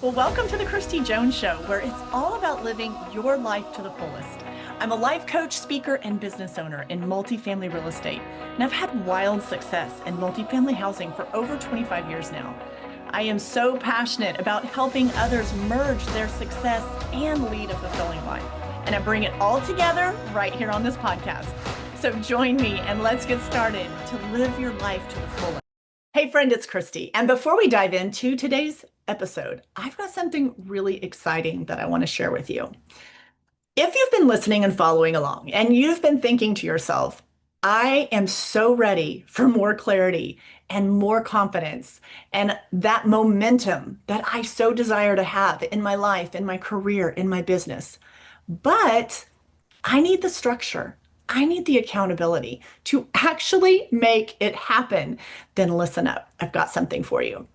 Well, welcome to the Kristi Jones Show, where it's all about living your life to the fullest. I'm a life coach, speaker, and business owner in multifamily real estate, and I've had wild success in multifamily housing for over 25 years now. I am so passionate about helping others merge their success and lead a fulfilling life, and I bring it all together right here on this podcast. So join me and let's get started to live your life to the fullest. Hey friend, it's Kristi. And before we dive into today's episode, I've got something really exciting that I want to share with you. If you've been listening and following along and you've been thinking to yourself, I am so ready for more clarity and more confidence and that momentum that I so desire to have in my life, in my career, in my business. But I need the structure. I need the accountability to actually make it happen. Then listen up. I've got something for you.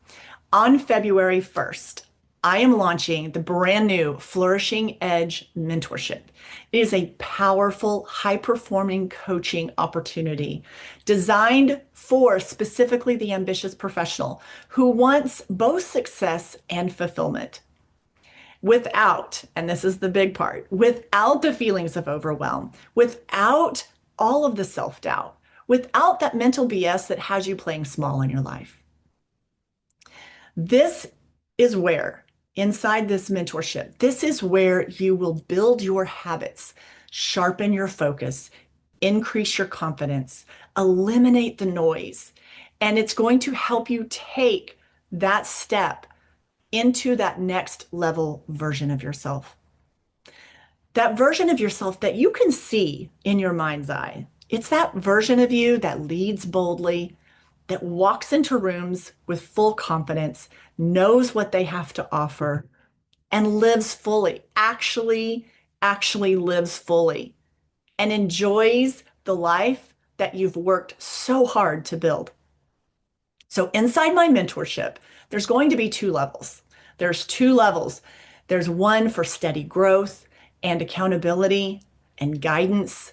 On February 1st, I am launching the brand new Flourishing Edge Mentorship. It is a powerful, high-performing coaching opportunity designed for specifically the ambitious professional who wants both success and fulfillment without, and this is the big part, without the feelings of overwhelm, without all of the self-doubt, without that mental BS that has you playing small in your life. This is where, inside this mentorship, this is where you will build your habits, sharpen your focus, increase your confidence, eliminate the noise, and it's going to help you take that step into that next level version of yourself. That version of yourself that you can see in your mind's eye. It's that version of you that leads boldly, that walks into rooms with full confidence, knows what they have to offer, and lives fully, actually lives fully, and enjoys the life that you've worked so hard to build. So inside my mentorship, there's going to be two levels. There's two levels. There's one for steady growth and accountability and guidance.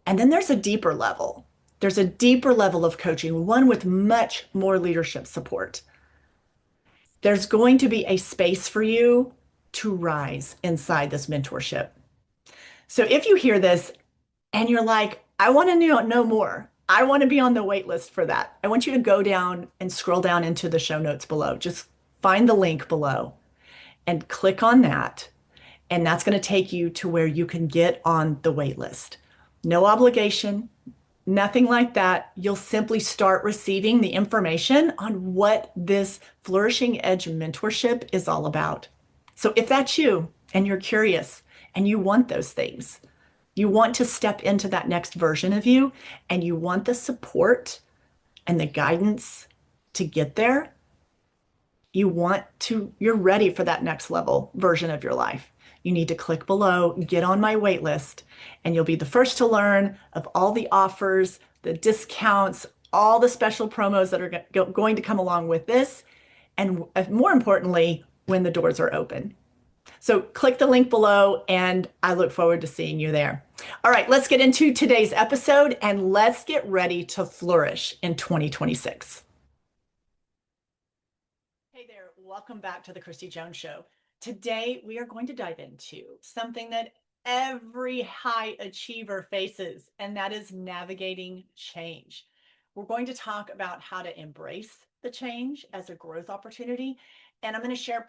And then there's a deeper level. There's a deeper level of coaching, one with much more leadership support. There's going to be a space for you to rise inside this mentorship. So if you hear this and you're like, I want to know more. I want to be on the wait list for that. I want you to go down and scroll down into the show notes below. Just find the link below and click on that. And that's going to take you to where you can get on the wait list. No obligation, nothing like that. You'll simply start receiving the information on what this Flourishing Edge mentorship is all about. So if that's you and you're curious and you want those things, you want to step into that next version of you, and you want the support and the guidance to get there, you're ready for that next level version of your life. You need to click below, get on my wait list, and you'll be the first to learn of all the offers, the discounts, all the special promos that are going to come along with this, and more importantly, when the doors are open. So click the link below, and I look forward to seeing you there. All right, let's get into today's episode, and let's get ready to flourish in 2026. Hey there, welcome back to the Kristi Jones Show. Today, we are going to dive into something that every high achiever faces, and that is navigating change. We're going to talk about how to embrace the change as a growth opportunity. And I'm going to share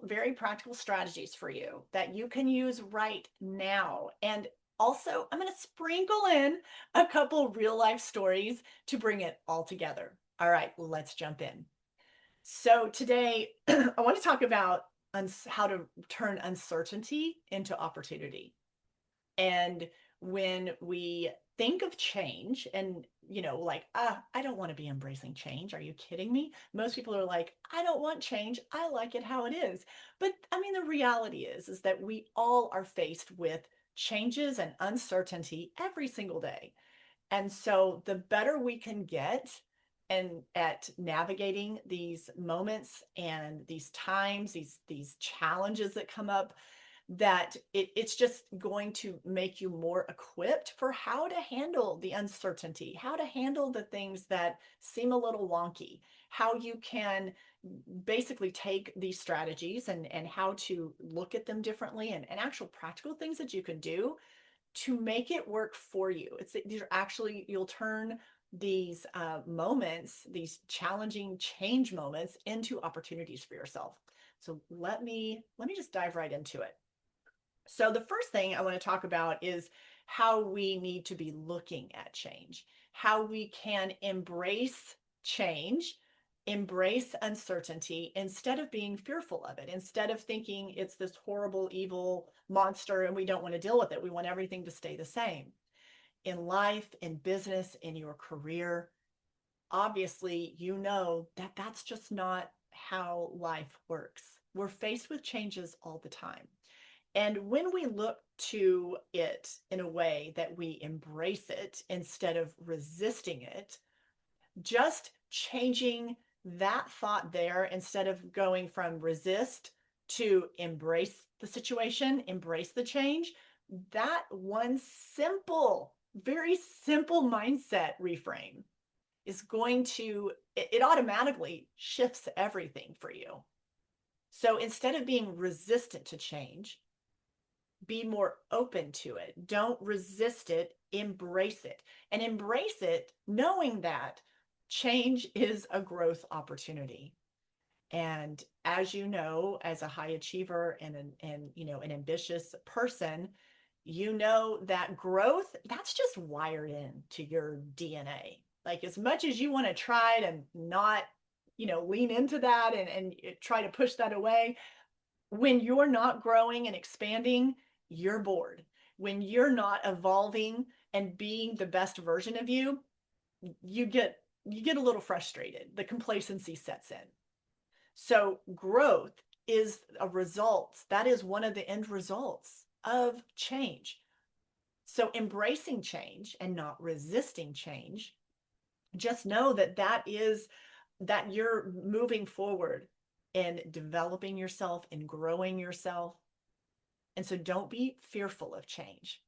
very practical strategies for you that you can use right now. And also, I'm going to sprinkle in a couple real life stories to bring it all together. All right, let's jump in. So today, I want to talk about how to turn uncertainty into opportunity. And when we think of change and, I don't want to be embracing change. Are you kidding me? Most people are like, I don't want change. I like it how it is. But I mean, the reality is that we all are faced with changes and uncertainty every single day. And so the better we can get and at navigating these moments and these times, these challenges that come up, that it's just going to make you more equipped for how to handle the uncertainty, how to handle the things that seem a little wonky, how you can, basically take these strategies and how to look at them differently and actual practical things that you can do to make it work for you. These are actually, you'll turn these moments, these challenging change moments, into opportunities for yourself. So let me just dive right into it. So the first thing I want to talk about is how we need to be looking at change, how we can embrace change, embrace uncertainty instead of being fearful of it, instead of thinking it's this horrible, evil monster and we don't want to deal with it. We want everything to stay the same. In life, in business, in your career, obviously, you know that that's just not how life works. We're faced with changes all the time. And when we look to it in a way that we embrace it instead of resisting it, just changing that thought there instead of going from resist to embrace the situation, embrace the change, that one simple, very simple mindset reframe is going to, it automatically shifts everything for you. So instead of being resistant to change, be more open to it. Don't resist it, embrace it. And embrace it knowing that change is a growth opportunity. And as you know, as a high achiever and an ambitious person, you know that growth, that's just wired into your DNA. Like as much as you want to try to not, lean into that and try to push that away, when you're not growing and expanding, you're bored. When you're not evolving and being the best version of you, you get a little frustrated. The complacency sets in. So growth is a result. That is one of the end results of change. So embracing change and not resisting change, just know that you're moving forward and developing yourself and growing yourself. And so don't be fearful of change.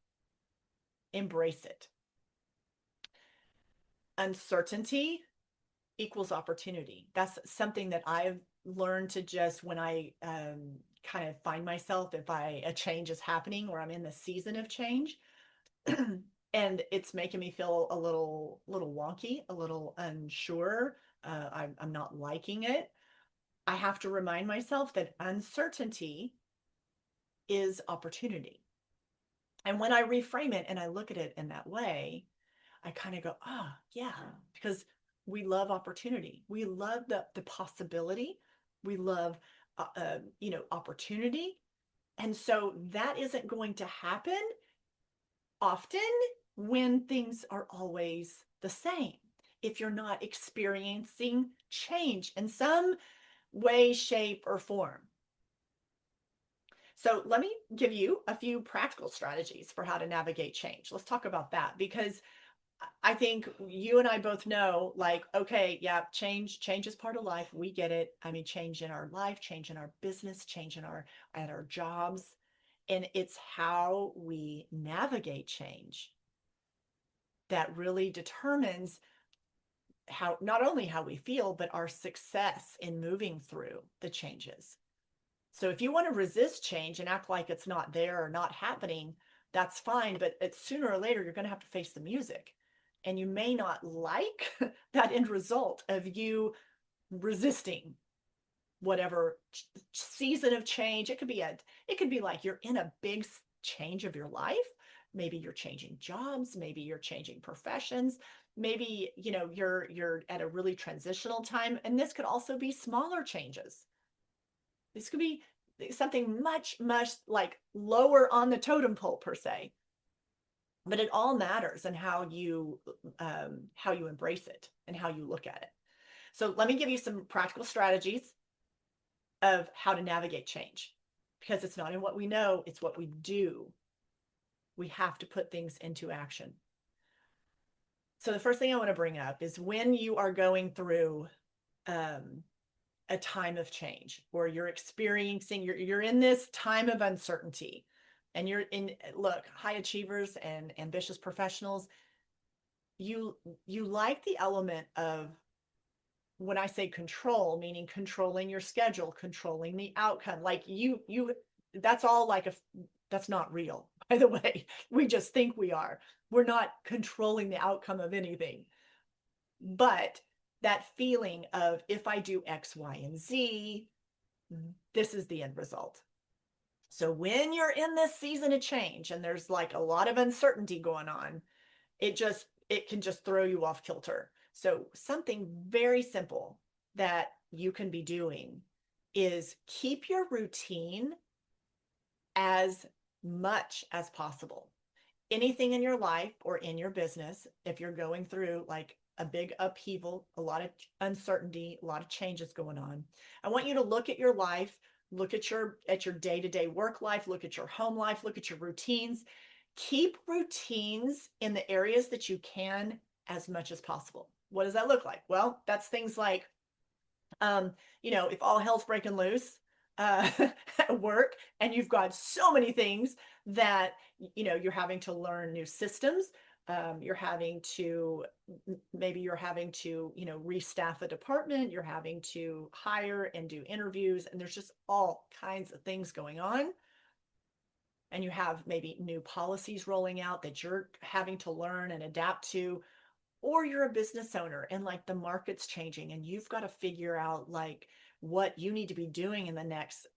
Embrace it. Uncertainty equals opportunity. That's something that I've learned to just, when I kind of find myself, if a change is happening or I'm in the season of change and it's making me feel a little wonky, a little unsure, I'm not liking it, I have to remind myself that uncertainty is opportunity. And when I reframe it and I look at it in that way, I kind of go, oh, yeah, because we love opportunity. We love the possibility. We love, opportunity. And so that isn't going to happen often when things are always the same. If you're not experiencing change in some way, shape, or form. So let me give you a few practical strategies for how to navigate change. Let's talk about that, because I think you and I both know, like, okay, yeah, change is part of life. We get it. I mean, change in our life, change in our business, change at our jobs. And it's how we navigate change that really determines how, not only how we feel, but our success in moving through the changes. So if you want to resist change and act like it's not there or not happening, that's fine. But it's sooner or later, you're going to have to face the music. And you may not like that end result of you resisting whatever season of change. It could be like you're in a big change of your life. Maybe you're changing jobs, maybe you're changing professions, maybe you're at a really transitional time. And this could also be smaller changes. This could be something much, much like lower on the totem pole per se. But it all matters in how you embrace it and how you look at it. So let me give you some practical strategies of how to navigate change, because it's not in what we know, it's what we do. We have to put things into action. So the first thing I want to bring up is when you are going through a time of change, or you're experiencing, you're in this time of uncertainty, and look, high achievers and ambitious professionals, you like the element of when I say control, meaning controlling your schedule, controlling the outcome, like that's all like that's not real, by the way. We just think we are. We're not controlling the outcome of anything. But that feeling of if I do X, Y, and Z, this is the end result. So when you're in this season of change and there's like a lot of uncertainty going on, it can just throw you off kilter. So something very simple that you can be doing is keep your routine as much as possible. Anything in your life or in your business, if you're going through like a big upheaval, a lot of uncertainty, a lot of changes going on, I want you to look at your life, look at your day-to-day work life, look at your home life, look at your routines. Keep routines in the areas that you can as much as possible. What does that look like? Well, that's things like if all hell's breaking loose at work and you've got so many things that, you're having to learn new systems, you're having to, restaff a department, you're having to hire and do interviews, and there's just all kinds of things going on. And you have maybe new policies rolling out that you're having to learn and adapt to, or you're a business owner and like the market's changing and you've got to figure out like what you need to be doing in the next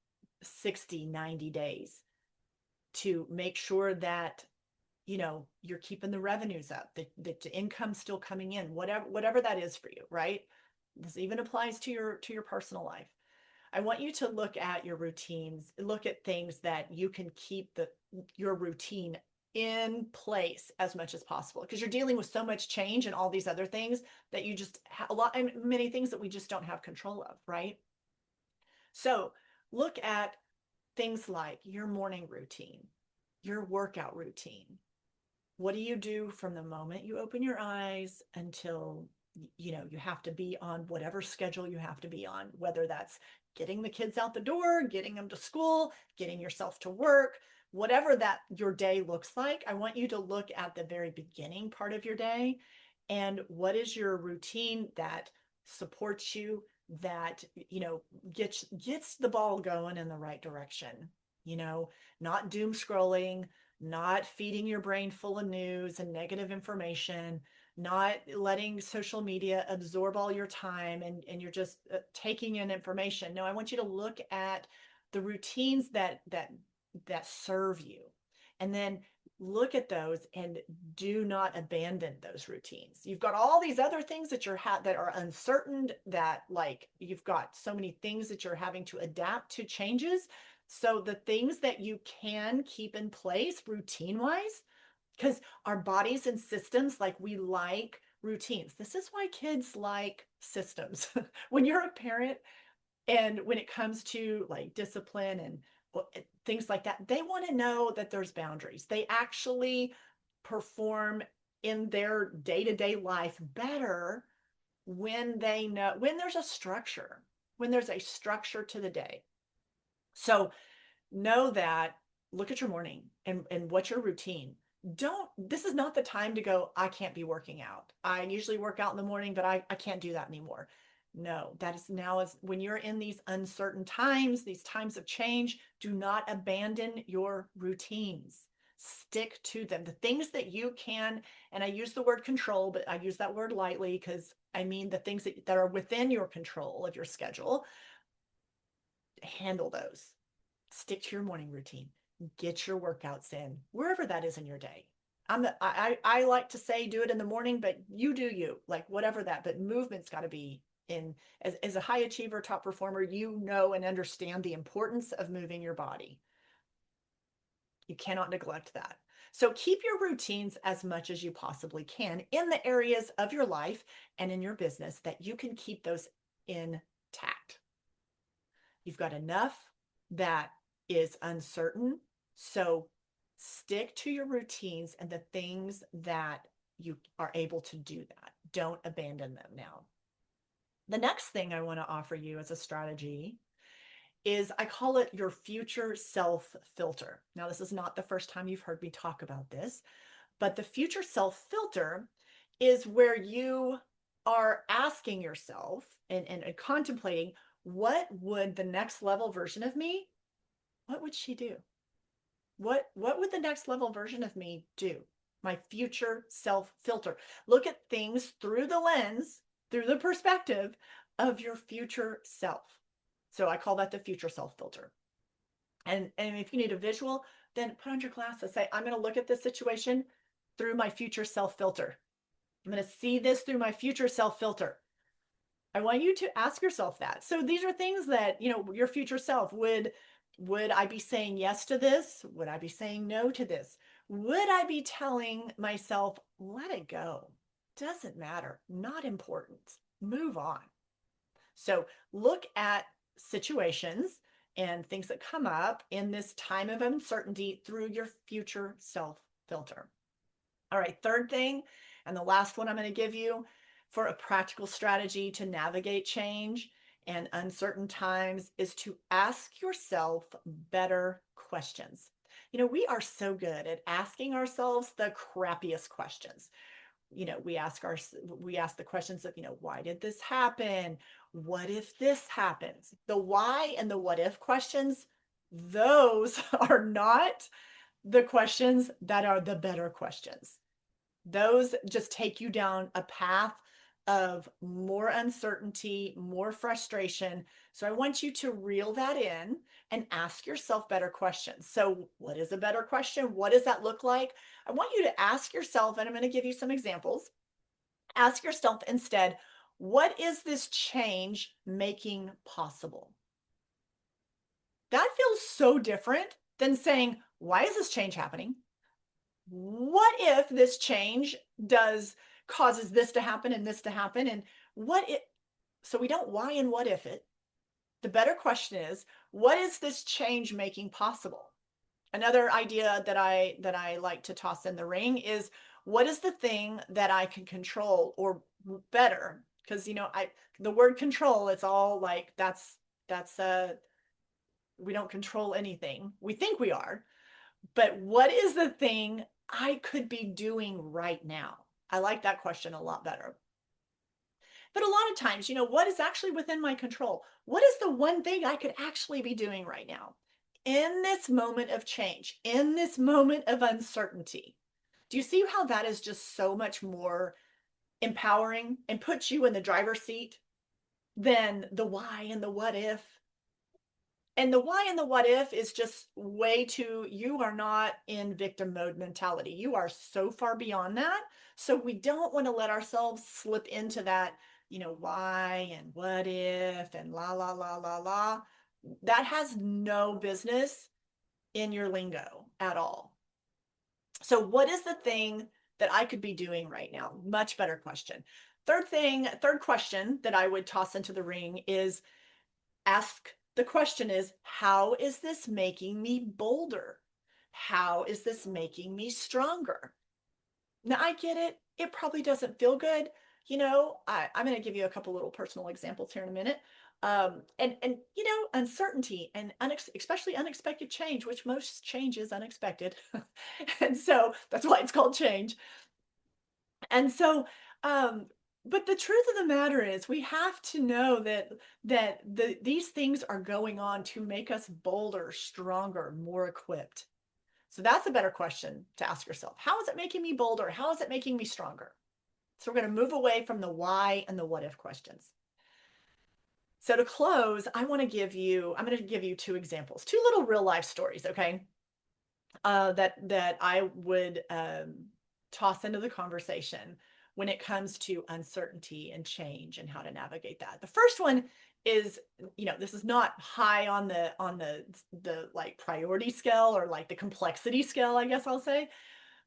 60, 90 days to make sure that you're keeping the revenues up, that the income's still coming in, whatever that is for you, right? This even applies to your personal life. I want you to look at your routines, look at things that you can keep your routine in place as much as possible, because you're dealing with so much change and all these other things that you just many things that we just don't have control of, right? So look at things like your morning routine, your workout routine. What do you do from the moment you open your eyes until you have to be on whatever schedule you have to be on, whether that's getting the kids out the door, getting them to school, getting yourself to work, whatever that your day looks like. I want you to look at the very beginning part of your day and what is your routine that supports you, that gets the ball going in the right direction. Not doom scrolling, not feeding your brain full of news and negative information, not letting social media absorb all your time and you're just taking in information. No, I want you to look at the routines that serve you, and then look at those and do not abandon those routines. You've got all these other things that that are uncertain, that like you've got so many things that you're having to adapt to changes. So the things that you can keep in place routine wise, because our bodies and systems, like we like routines. This is why kids like systems. When you're a parent and when it comes to like discipline and things like that, they want to know that there's boundaries. They actually perform in their day-to-day life better when they know, when there's a structure, to the day. So know that, look at your morning and what's your routine. This is not the time to go, I can't be working out. I usually work out in the morning, but I can't do that anymore. No, that is now, is when you're in these uncertain times, these times of change, do not abandon your routines. Stick to them. The things that you can, and I use the word control, but I use that word lightly because I mean the things that are within your control of your schedule, handle those. Stick to your morning routine. Get your workouts in wherever that is in your day. I like to say do it in the morning, but you do you, like whatever that, but movement's got to be in. As a high achiever, top performer, and understand the importance of moving your body. You cannot neglect that. So keep your routines as much as you possibly can in the areas of your life and in your business that you can keep those intact. You've got enough that is uncertain. So stick to your routines and the things that you are able to do that. Don't abandon them now. The next thing I want to offer you as a strategy is, I call it your future self filter. Now, this is not the first time you've heard me talk about this, but the future self filter is where you are asking yourself and contemplating, what would the next level version of me, what would she do? What would the next level version of me do? My future self filter. Look at things through the lens, through the perspective of your future self. So I call that the future self filter. And if you need a visual, then put on your glasses. Say, I'm going to look at this situation through my future self filter. I'm going to see this through my future self filter. I want you to ask yourself that. So these are things that, your future self would I be saying yes to this? Would I be saying no to this? Would I be telling myself, let it go? Doesn't matter. Not important. Move on. So look at situations and things that come up in this time of uncertainty through your future self filter. All right, third thing, and the last one I'm going to give you for a practical strategy to navigate change and uncertain times is to ask yourself better questions. We are so good at asking ourselves the crappiest questions. We ask the questions of, why did this happen? What if this happens? The why and the what if questions, those are not the questions that are the better questions. Those just take you down a path of more uncertainty, more frustration. So I want you to reel that in and ask yourself better questions. So, what is a better question? What does that look like? I want you to ask yourself, and I'm going to give you some examples. Ask yourself instead, what is this change making possible? That feels so different than saying, why is this change happening? What if this change causes this to happen and this to happen? And what it, so we don't why and what if it. The better question is, what is this change making possible? Another idea that I like to toss in the ring is, what is the thing that I can control, or better? Because the word control, it's all like that's we don't control anything. We think we are, but what is the thing I could be doing right now? I like that question a lot better. But a lot of times, what is actually within my control? What is the one thing I could actually be doing right now in this moment of change, in this moment of uncertainty? Do you see how that is just so much more empowering and puts you in the driver's seat than the why and the what if? And the why and the what if is just way too, you are not in victim mode mentality. You are so far beyond that. So we don't want to let ourselves slip into that, why and what if and la, la, la, la, la. That has no business in your lingo at all. So what is the thing that I could be doing right now? Much better question. Third question that I would toss into the ring is, the question is, how is this making me bolder? How is this making me stronger? Now, I get it. It probably doesn't feel good. I'm going to give you a couple little personal examples here in a minute. And uncertainty and especially unexpected change, which most change is unexpected. And so that's why it's called change. And so, but the truth of the matter is, we have to know that these things are going on to make us bolder, stronger, more equipped. So that's a better question to ask yourself. How is it making me bolder? How is it making me stronger? So we're going to move away from the why and the what if questions. So to close, I'm going to give you two examples, two little real life stories, okay? That I would toss into the conversation when it comes to uncertainty and change and how to navigate that. The first one is, this is not high on the like priority scale, or like the complexity scale, I guess I'll say,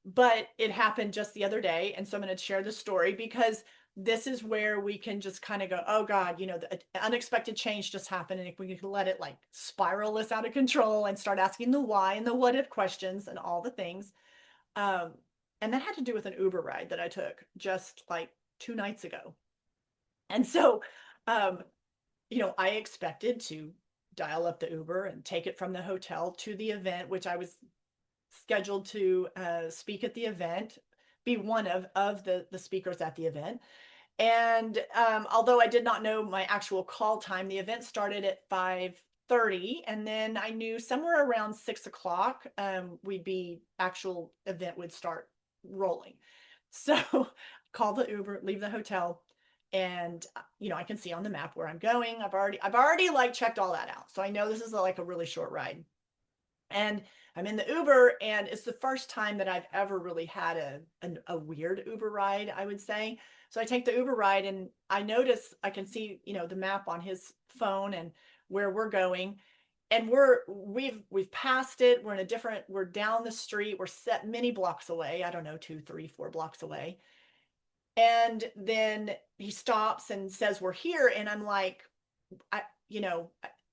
but it happened just the other day. And so I'm going to share the story because this is where we can just kind of go, oh God, the unexpected change just happened. And if we can let it like spiral us out of control and start asking the why and the what if questions and all the things. And that had to do with an Uber ride that I took just like 2 nights ago. And so, I expected to dial up the Uber and take it from the hotel to the event, which I was scheduled to speak at the event, be one of the speakers at the event. And although I did not know my actual call time, the event started at 5:30, and then I knew somewhere around 6 o'clock, actual event would start rolling. So call the Uber, leave the hotel, and I can see on the map where I'm going. I've already like checked all that out. So I know this is like a really short ride. And I'm in the Uber, and it's the first time that I've ever really had a weird Uber ride, I would say. So I take the Uber ride, and I notice I can see, the map on his phone and where we're going. And we've passed it. We're down the street. We're set many blocks away. I don't know, 2, 3, 4 blocks away. And then he stops and says, "We're here." And I'm like, I, you know,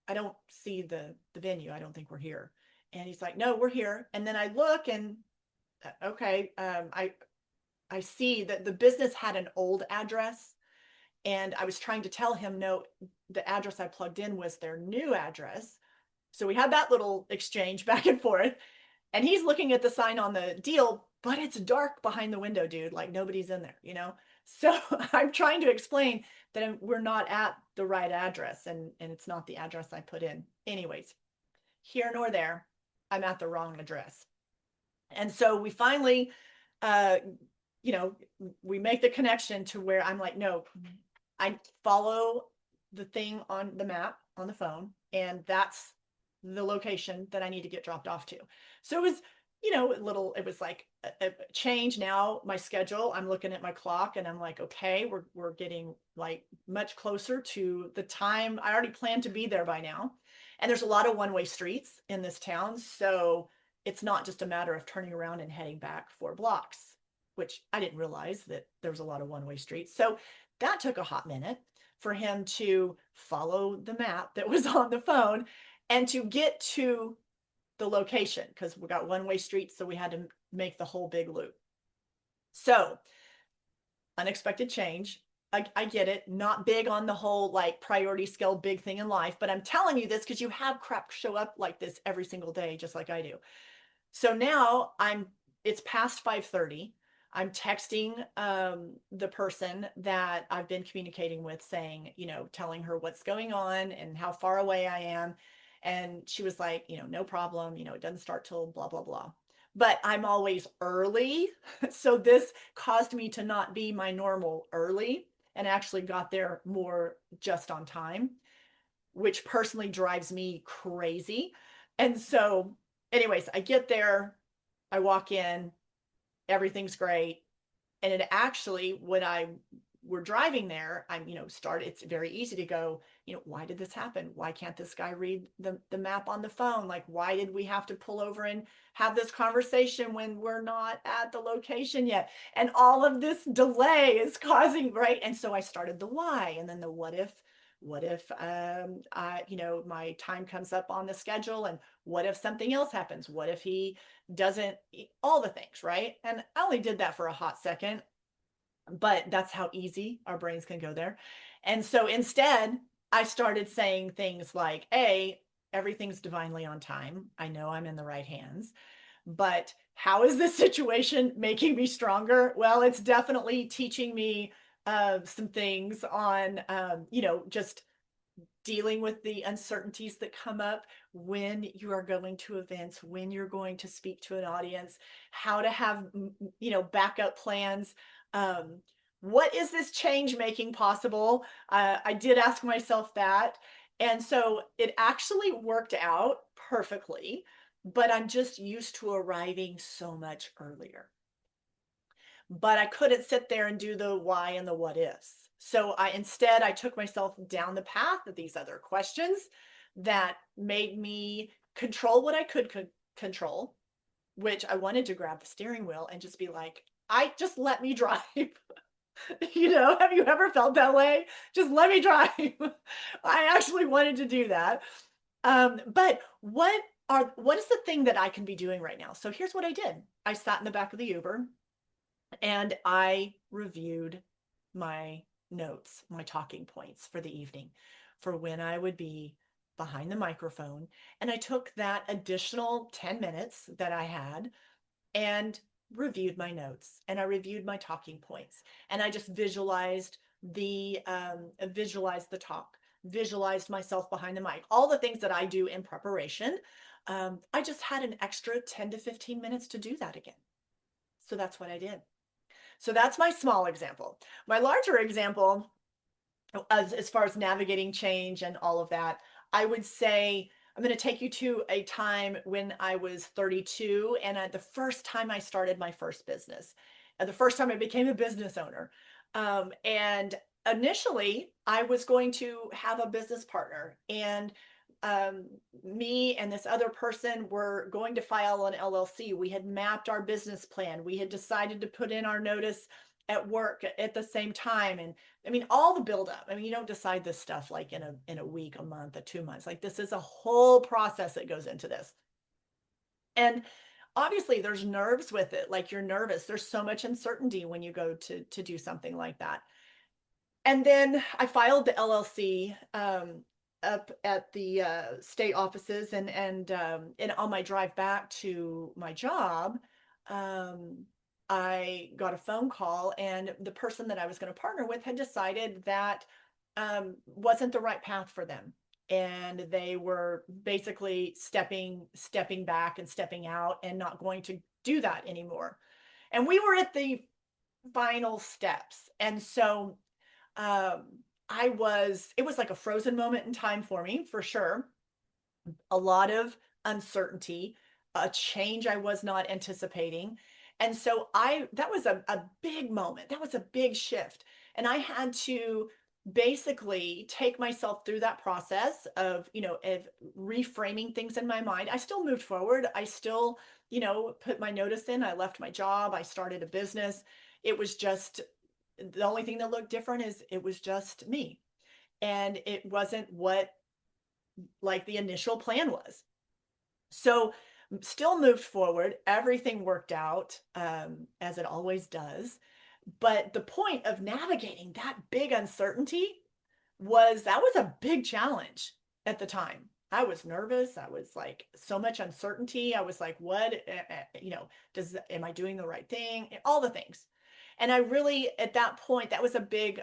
I don't see the venue. I don't think we're here. And he's like, "No, we're here." And then I look, and okay, I see that the business had an old address, and I was trying to tell him, no, the address I plugged in was their new address. So we had that little exchange back and forth. And he's looking at the sign on the deal, but it's dark behind the window, dude. Like nobody's in there. So I'm trying to explain that we're not at the right address, and it's not the address I put in. Anyways, here nor there, I'm at the wrong address. And so we finally, uh, we make the connection to where I'm like, no, I follow the thing on the map on the phone, and that's the location that I need to get dropped off to. So it was, it was like a change. Now my schedule, I'm looking at my clock, and I'm like, okay, we're getting like much closer to the time I already planned to be there by now. And there's a lot of one-way streets in this town. So it's not just a matter of turning around and heading back 4 blocks, which I didn't realize that there was a lot of one-way streets. So that took a hot minute for him to follow the map that was on the phone and to get to the location, because we got one-way streets, so we had to make the whole big loop. So unexpected change. I get it. Not big on the whole like priority scale big thing in life, but I'm telling you this because you have crap show up like this every single day, just like I do. So now it's past 5:30. I'm texting the person that I've been communicating with, saying, telling her what's going on and how far away I am. And she was like, no problem, it doesn't start till blah, blah, blah. But I'm always early. So this caused me to not be my normal early, and actually got there more just on time, which personally drives me crazy. And so, anyways, I get there, I walk in, everything's great. And it actually, when we're driving there, it's very easy to go, why did this happen? Why can't this guy read the map on the phone? Like, why did we have to pull over and have this conversation when we're not at the location yet? And all of this delay is causing, right? And so I started the why, and then the what if. What if my time comes up on the schedule, and what if something else happens? What if he doesn't, all the things, right? And I only did that for a hot second, but that's how easy our brains can go there. And so instead, I started saying things like, everything's divinely on time. I know I'm in the right hands, but how is this situation making me stronger? Well, it's definitely teaching me some things on, just dealing with the uncertainties that come up when you are going to events, when you're going to speak to an audience, how to have, backup plans. What is this change making possible? I did ask myself that. And so it actually worked out perfectly, but I'm just used to arriving so much earlier. But I couldn't sit there and do the why and the what ifs. So I took myself down the path of these other questions that made me control what I could control, which I wanted to grab the steering wheel and just be like, I just let me drive. Have you ever felt that way? Just let me drive. I actually wanted to do that. But what is the thing that I can be doing right now? So here's what I did. I sat in the back of the Uber, and I reviewed my notes, my talking points for the evening, for when I would be behind the microphone. And I took that additional 10 minutes that I had and reviewed my notes, and I reviewed my talking points, and I just visualized the visualize the talk, visualized myself behind the mic, all the things that I do in preparation. I just had an extra 10 to 15 minutes to do that again. So that's what I did. So that's my small example. My larger example, as far as navigating change and all of that, I would say I'm going to take you to a time when I was 32 and the first time I started my first business, and the first time I became a business owner. And initially, I was going to have a business partner, and um, me and this other person were going to file an LLC. We had mapped our business plan. We had decided to put in our notice at work at the same time, and I mean, all the buildup. I mean, you don't decide this stuff like in a week, a month, or 2 months. Like this is a whole process that goes into this. And obviously there's nerves with it. Like you're nervous. There's so much uncertainty when you go to do something like that. And then I filed the LLC up at the state offices, and on my drive back to my job, um, I got a phone call, and the person that I was going to partner with had decided that wasn't the right path for them, and they were basically stepping back and stepping out and not going to do that anymore. And we were at the final steps, and so um, it was like a frozen moment in time for me, for sure. A lot of uncertainty, a change I was not anticipating. And so that was a big moment. That was a big shift. And I had to basically take myself through that process of reframing things in my mind. I still moved forward. I still, put my notice in. I left my job. I started a business. It was just the only thing that looked different is it was just me. And it wasn't what like the initial plan was. So still moved forward. Everything worked out as it always does. But the point of navigating that big uncertainty that was a big challenge at the time. I was nervous. I was like so much uncertainty. I was like, what, am I doing the right thing? All the things. And I really, at that point, that was a big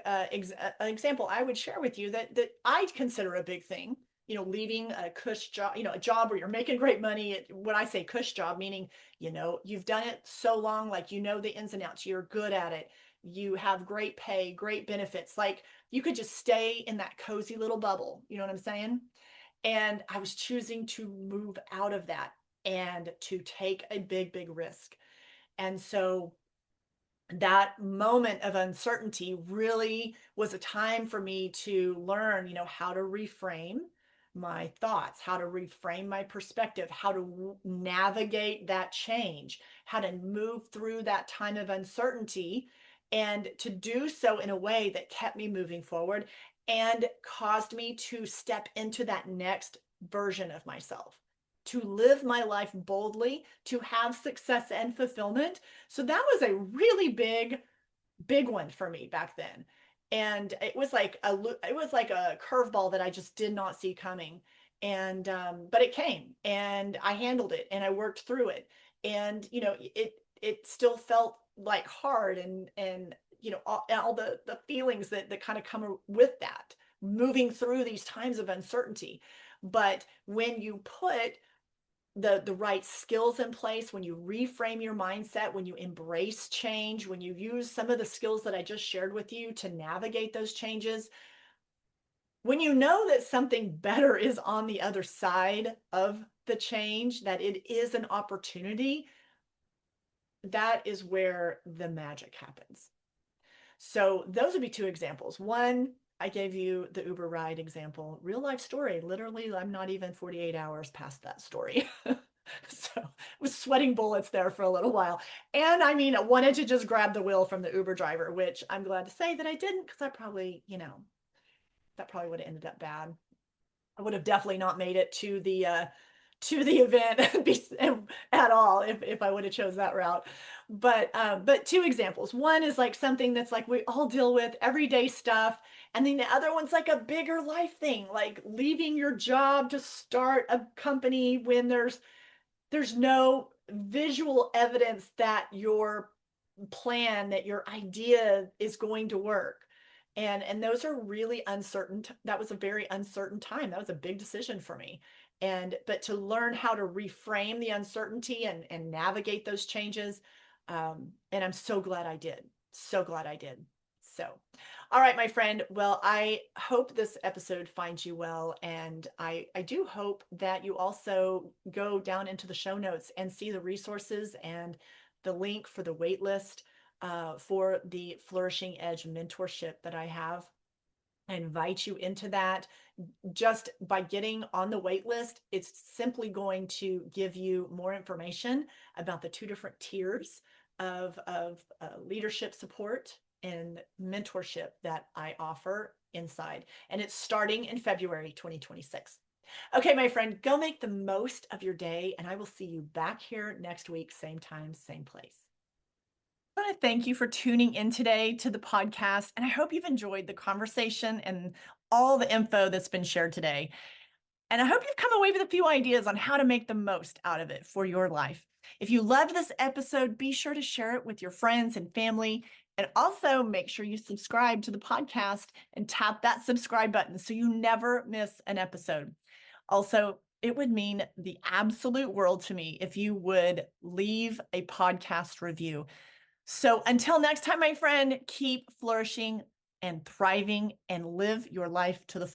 example I would share with you that I consider a big thing. Leaving a cush job, a job where you're making great money. When I say cush job, meaning, you've done it so long, like, the ins and outs, you're good at it. You have great pay, great benefits. Like you could just stay in that cozy little bubble. You know what I'm saying? And I was choosing to move out of that and to take a big, big risk. And so that moment of uncertainty really was a time for me to learn, how to reframe my thoughts, how to reframe my perspective, how to navigate that change, how to move through that time of uncertainty, and to do so in a way that kept me moving forward and caused me to step into that next version of myself, to live my life boldly, to have success and fulfillment. So that was a really big one for me back then. And it was like a curveball that I just did not see coming. And but it came, and I handled it, and I worked through it. And it still felt like hard, and all the feelings that kind of come with that, moving through these times of uncertainty. But when you put the right skills in place, when you reframe your mindset, when you embrace change, when you use some of the skills that I just shared with you to navigate those changes, when you know that something better is on the other side of the change, that it is an opportunity, that is where the magic happens. So those would be two examples. One, I gave you the Uber ride example, real life story. Literally, I'm not even 48 hours past that story. So I was sweating bullets there for a little while. And I mean, I wanted to just grab the wheel from the Uber driver, which I'm glad to say that I didn't, because I probably, that probably would have ended up bad. I would have definitely not made it to the event at all if I would have chose that route. But two examples. One is like something that's like we all deal with everyday stuff. And then the other one's like a bigger life thing, like leaving your job to start a company when there's no visual evidence that your plan, that your idea is going to work. And those are really uncertain. That was a very uncertain time. That was a big decision for me. But to learn how to reframe the uncertainty and navigate those changes. And I'm so glad I did. So glad I did. So, all right, my friend. Well, I hope this episode finds you well. And I do hope that you also go down into the show notes and see the resources and the link for the wait list for the Flourishing Edge mentorship that I have. I invite you into that. Just by getting on the wait list, it's simply going to give you more information about the two different tiers of leadership support and mentorship that I offer inside. And it's starting in February 2026. Okay, my friend, go make the most of your day, and I will see you back here next week, same time, same place. I want to thank you for tuning in today to the podcast, and I hope you've enjoyed the conversation and all the info that's been shared today. And I hope you've come away with a few ideas on how to make the most out of it for your life. If you loved this episode, be sure to share it with your friends and family. And also make sure you subscribe to the podcast and tap that subscribe button so you never miss an episode. Also, it would mean the absolute world to me if you would leave a podcast review. So until next time, my friend, keep flourishing and thriving and live your life to the